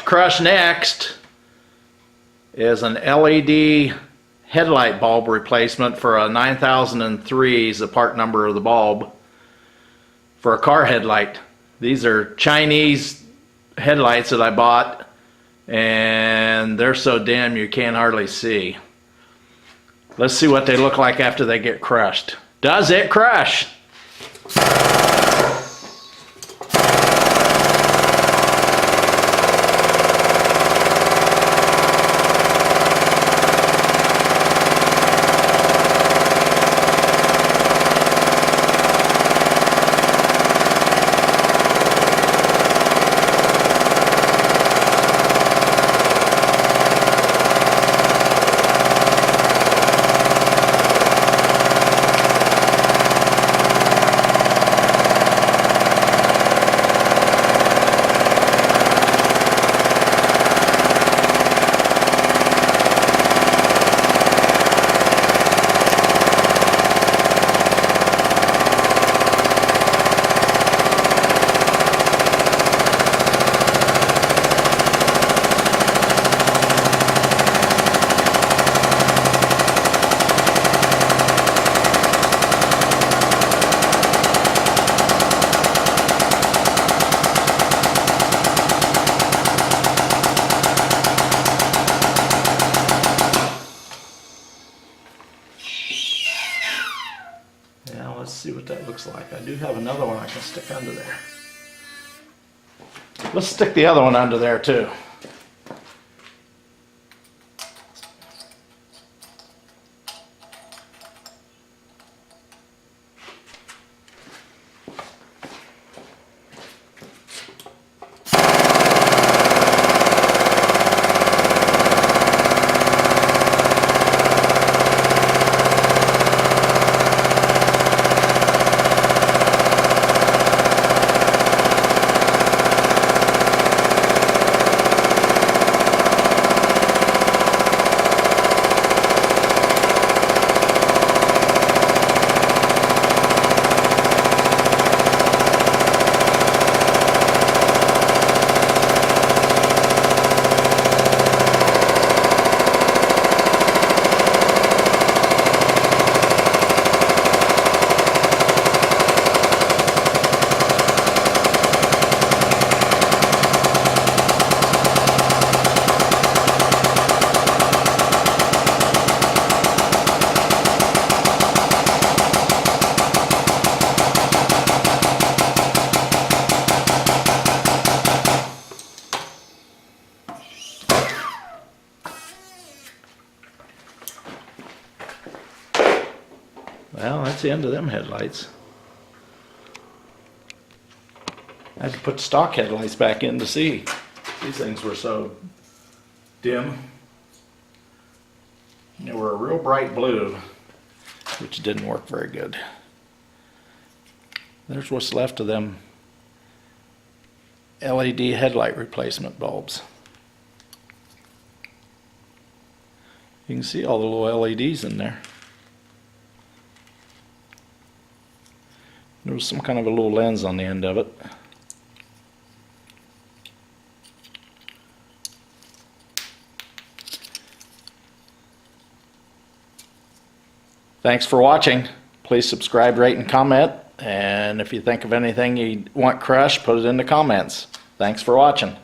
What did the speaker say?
crush next is an LED headlight bulb replacement for a 9003 is the part number of the bulb for a car headlight. These are Chinese headlights that I bought, and they're so dim you can't hardly see. Let's see what they look like after they get crushed. Does it crush? Now let's see what that looks like. I do have another one I can stick under there. Let's stick the other one under there too. Well, that's the end of them headlights. I had to put stock headlights back in to see. These things were so dim. They were a real bright blue, which didn't work very good. There's what's left of them LED headlight replacement bulbs. You can see all the little LEDs in there. There was some kind of a little lens on the end of it. Thanks for watching. Please subscribe, rate, and comment. And if you think of anything you want crushed, put it in the comments. Thanks for watching.